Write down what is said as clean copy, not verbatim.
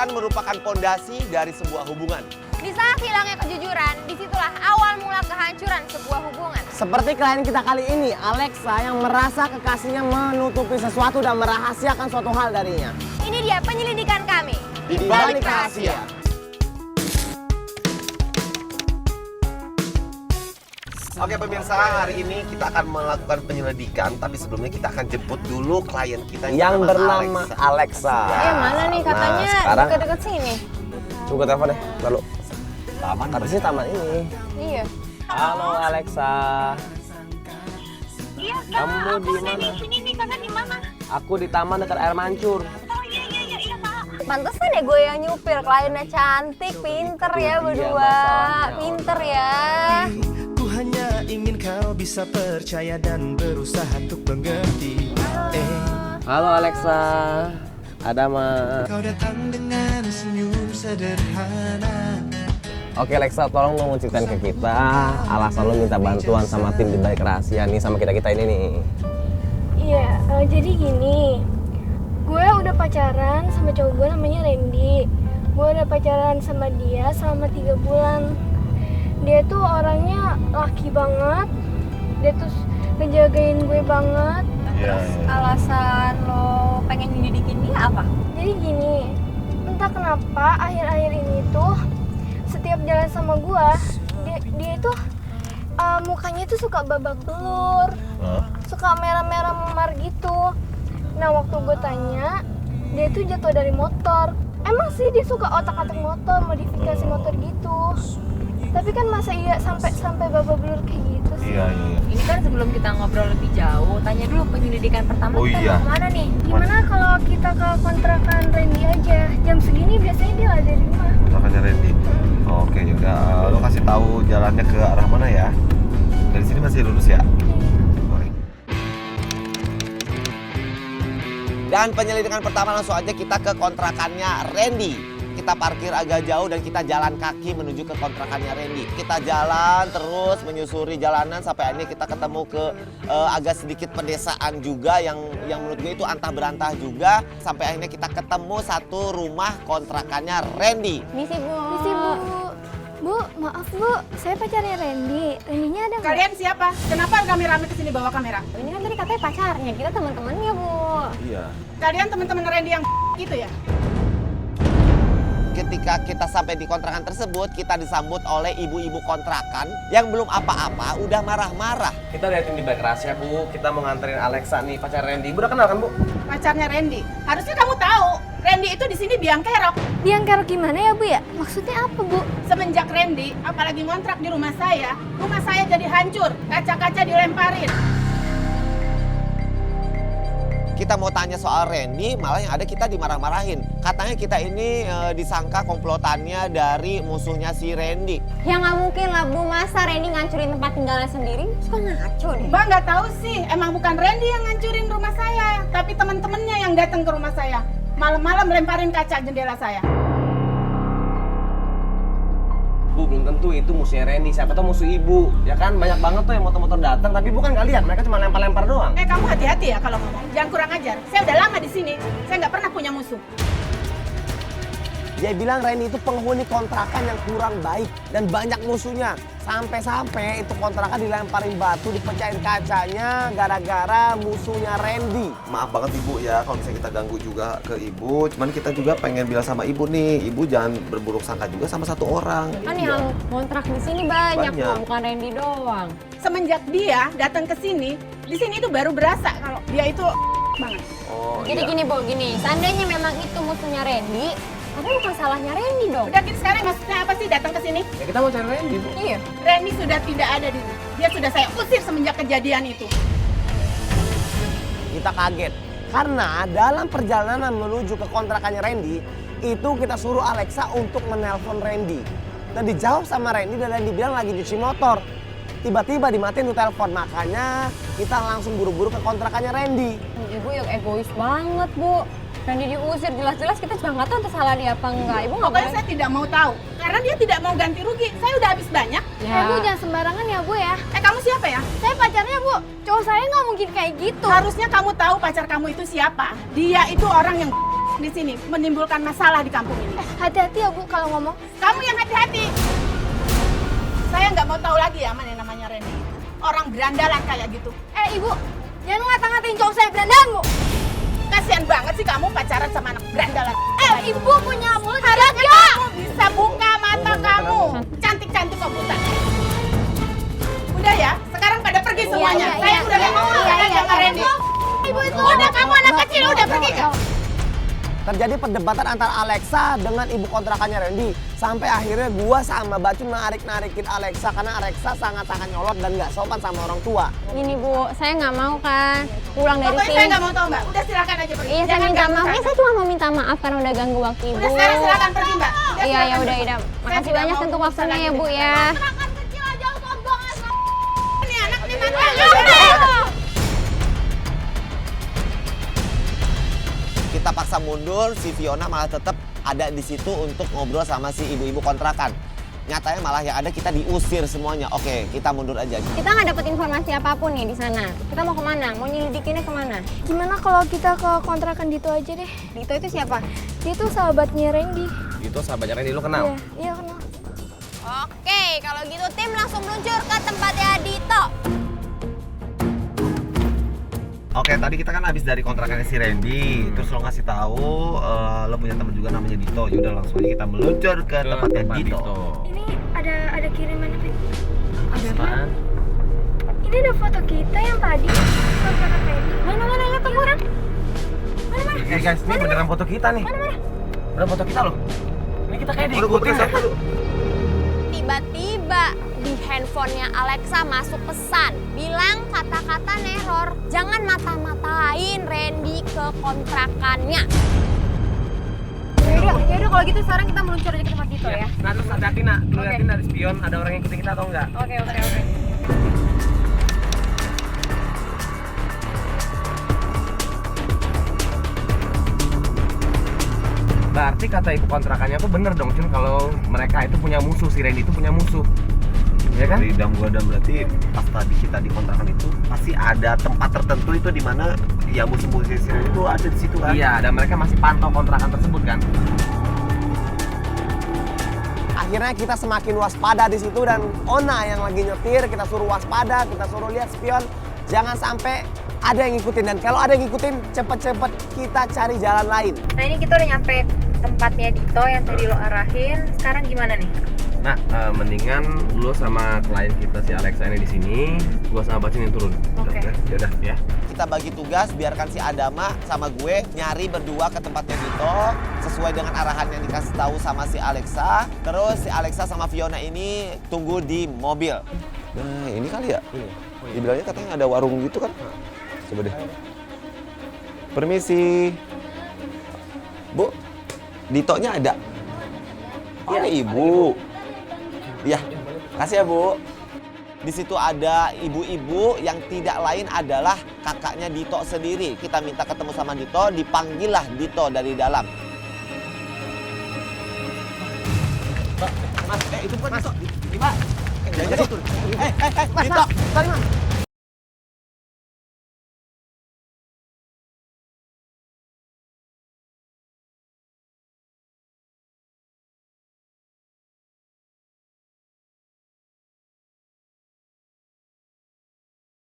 kejujuran merupakan pondasi dari sebuah hubungan. Di saat hilangnya kejujuran, disitulah awal mula kehancuran sebuah hubungan. Seperti klien kita kali ini, Alexa yang merasa kekasihnya menutupi sesuatu dan merahasiakan suatu hal darinya. Ini dia penyelidikan kami Di Balik Rahasia. Oke pemirsa, hari ini kita akan melakukan penyelidikan, tapi sebelumnya kita akan jemput dulu klien kita yang bernama Alexa. Mana nih katanya sekarang deket-deket sini. tunggu telepon deh, lalu. taman. Katanya taman ini. Iya. Halo Alexa. Iya, Kak. Kamu Aku di mana? di sini nih, Kakak di mana? Aku di taman dekat air mancur. Oh iya, Kak. Pantesan ya gue yang nyupir, kliennya cantik, pinter ya Iya, berdua. masalahnya. Pinter ya. Ku hanya ingin kau bisa percaya dan berusaha untuk mengerti. Halo Alexa. Ada mah. Kau datang dengan senyum sederhana. Oke Alexa, tolong dong ceritain ke kita alasan lo minta bantuan sama tim di Balik Rahasia nih, sama kita-kita ini nih. Iya, jadi gini, gue udah pacaran sama cowok gue namanya Randy. Gue udah pacaran sama dia selama 3 bulan. Dia tuh orangnya laki banget, dia tuh ngejagain gue banget. Alasan lo pengen nyelidikin dia apa? Jadi gini, entah kenapa akhir-akhir ini tuh setiap jalan sama gue, dia tuh mukanya tuh suka babak belur, suka merah-merah memar gitu. Nah waktu gue tanya, dia tuh jatuh dari motor. Emang sih dia suka otak-atik motor, modifikasi motor gitu. Tapi kan masa iya sampai babak belur kayak gitu sih? Iya. Ini kan sebelum kita ngobrol lebih jauh, tanya dulu penyelidikan pertama Oh, kita iya. mau kemana nih? Gimana kalau kita ke kontrakan Randy aja? Jam segini biasanya dia ada di rumah. Kontrakannya Randy. Oke, yaudah. Lo kasih tahu jalannya ke arah mana ya? Dari sini masih lurus ya? Dan penyelidikan pertama langsung aja kita ke kontrakannya Randy. Kita parkir agak jauh dan kita jalan kaki menuju ke kontrakannya Randy. Kita jalan terus menyusuri jalanan sampai akhirnya kita ketemu ke agak sedikit pedesaan juga yang menurut gue itu antah berantah juga. Sampai akhirnya kita ketemu satu rumah kontrakannya Randy. Misi Bu. Misi Bu. Bu, maaf Bu, saya pacarnya Randy. Randy-nya ada nggak? Kalian siapa? Kenapa rame-rame kesini bawa kamera? Ini kan tadi katanya pacarnya, kita teman-temannya Bu. Iya. Kalian teman-teman Randy yang gitu ya? Ketika kita sampai di kontrakan tersebut, kita disambut oleh ibu-ibu kontrakan yang belum apa-apa udah marah-marah. Kita liatin di Balik Rahasia Bu, kita mau nganterin Alexa nih, pacar Randy. Bu udah kenal kan Bu? Pacarnya Randy. Harusnya kamu tahu, Randy itu di sini biang kerok. Biang kerok gimana ya Bu ya? Maksudnya apa Bu? Semenjak Randy, apalagi ngontrak di rumah saya jadi hancur, kaca-kaca dilemparin. Kita mau tanya soal Randy, malah yang ada kita dimarah-marahin. Katanya kita ini disangka komplotannya dari musuhnya si Randy. Ya nggak mungkin lah Bu, masa Randy ngancurin tempat tinggalnya sendiri? Suka ngaco deh. Mbak nggak tahu sih, emang bukan Randy yang ngancurin rumah saya, tapi teman-temannya yang datang ke rumah saya. Malam-malam lemparin kaca jendela saya. Bu, belum tentu itu musuhnya Randy, siapa tau musuh ibu. Ya kan, banyak banget tuh yang motor-motor datang, tapi bukan nggak lihat, mereka cuma lempar-lempar doang. Kamu hati-hati ya kalau ngomong. Jangan kurang ajar. Saya udah lama di sini. Saya nggak pernah punya musuh. Dia bilang Randy itu penghuni kontrakan yang kurang baik dan banyak musuhnya. Sampai-sampai itu kontrakan dilemparin batu, dipecahin kacanya gara-gara musuhnya Randy. Maaf banget Ibu ya kalau misalnya kita ganggu juga ke Ibu. Cuman kita juga pengen bilang sama Ibu nih, Ibu jangan berburuk sangka juga sama satu orang. Kan yang kontrak di sini banyak, Banyak. Bu, bukan Randy doang. Semenjak dia datang ke sini, di sini itu baru berasa kalau dia itu banget. Oh, Jadi iya. gini Bu, gini, seandainya memang itu musuhnya Randy, tapi bukan salahnya Randy dong. Udah gitu sekarang maksudnya apa sih datang ke sini? Ya kita mau cari Randy Bu. Iya. Randy sudah tidak ada di sini. Dia sudah saya usir semenjak kejadian itu. Kita kaget karena dalam perjalanan menuju ke kontrakannya Randy itu kita suruh Alexa untuk menelpon Randy dan dijawab sama Randy dan Randy bilang lagi cuci motor. Tiba-tiba dimatiin tuh telepon, makanya kita langsung buru-buru ke kontrakannya Randy. Ibu yang egois banget Bu. Randy diusir, jelas-jelas kita juga nggak tahu entah salah dia apa enggak. Ibu nggak Pokoknya boleh. saya tidak mau tahu. Karena dia tidak mau ganti rugi. Saya udah habis banyak. Bu jangan sembarangan ya Bu ya. Kamu siapa ya? Saya pacarnya Bu. Cowok saya nggak mungkin kayak gitu. Harusnya kamu tahu pacar kamu itu siapa. Dia itu orang yang di sini, menimbulkan masalah di kampung ini. Hati-hati ya Bu kalau ngomong. Kamu yang hati-hati. Saya nggak mau tahu lagi ya mana yang namanya Randy. Orang berandalan kayak gitu. Ibu, jangan ngata-ngatain cowok saya berandalan Bu. Kasihan banget sih kamu pacaran sama anak berandalan. Ibu punya mulut Harusnya jaga. kamu bisa buka mata kamu. Cantik-cantik kok buta. Udah ya, sekarang pada pergi semuanya. Iya, Saya udah nggak mau urusan lagi sama Randy. Ibu itu Udah kamu anak kecil udah pergi kan? Terjadi perdebatan antara Alexa dengan ibu kontrakannya Randy. Sampai akhirnya gua sama Bacun narik-narikin Alexa karena Alexa sangat-sangat nyolot dan nggak sopan sama orang tua. Gini Bu, saya nggak mau kan pulang dari Pokoknya sini. saya nggak mau tahu mbak. Udah silakan aja pergi. Iya, saya Jangan minta ganggu maaf. saya. Saya cuma mau minta maaf karena udah ganggu waktu Ibu. Udah sekarang silakan pergi mbak. Iya, ya silakan udah, pergi. udah. Saya Makasih tidak banyak mau untuk urusan waktunya lagi ya Bu dengan ya. Kontrakan kecil aja sombongan. Ini anak nih mana? Kita paksa mundur, si Fiona malah tetap ada di situ untuk ngobrol sama si ibu-ibu kontrakan. Nyatanya malah yang ada kita diusir semuanya. Oke, kita mundur aja. Kita nggak dapat informasi apapun nih di sana. Kita mau kemana? Mau nyelidikinnya kemana? Gimana kalau kita ke kontrakan Dito aja deh? Dito itu siapa? Dia tuh sahabatnya Randy. Itu sahabatnya Randy, lu Iya, kenal? iya kenal. Oke, kalau gitu tim langsung meluncur ke tempatnya Dito. Oke, tadi kita kan habis dari kontrakannya si Randy, terus lo ngasih tahu lo punya teman juga namanya Dito. Yaudah langsung aja kita meluncur ke tempatnya Dito. Ini ada kiriman apa? Ada apaan? Ini ada foto kita yang tadi. Kontrakan Randy. Mana lihat tuh orang? Eh guys, ini beneran foto kita nih. Beneran foto kita loh. Ini kita kayak diikutin ya. Tiba-tiba di handphonenya Alexa masuk pesan bilang kata-kata neror, jangan mata-matain Randy ke kontrakannya. Yaudah kalau gitu sekarang kita meluncur aja ke tempat Dito ya. Nah terus hati-hati nak, lu liatin ada spion, ada orang yang ikutin kita atau enggak? Oke. Berarti kata ibu kontrakannya tuh bener dong Cun, kalau mereka itu punya musuh, si Randy itu punya musuh. Ya kan? Dari Dam gua dan berarti pas tadi kita di kontrakan itu pasti ada tempat tertentu itu di mana ya musuh-musuh si Randy itu ada di situ kan? Iya, dan mereka masih pantau kontrakan tersebut kan? Akhirnya kita semakin waspada di situ dan Ona yang lagi nyetir kita suruh waspada, kita suruh lihat spion, jangan sampai ada yang ngikutin dan kalau ada yang ngikutin cepet-cepet kita cari jalan lain. Nah ini kita udah nyampe tempatnya Dito yang tadi lo arahin. Sekarang gimana nih? Nah, mendingan lu sama klien kita si Alexa ini di sini, gua sama Bacin yang turun. Oke. Yaudah ya. Kita bagi tugas, biarkan si Adama sama gue nyari berdua ke tempatnya Dito sesuai dengan arahan yang dikasih tahu sama si Alexa. Terus si Alexa sama Fiona ini tunggu di mobil. Nah ini kali ya? Dibilangnya katanya ada warung gitu kan? Coba deh. Permisi. Bu, Ditonya ada? Oh ada ibu. Iya, kasih ya Bu. Di situ ada ibu-ibu yang tidak lain adalah kakaknya Dito sendiri. Kita minta ketemu sama Dito, dipanggillah Dito dari dalam. Mas, itu bukan Dito. Di mana? Dito. Tadi Mas.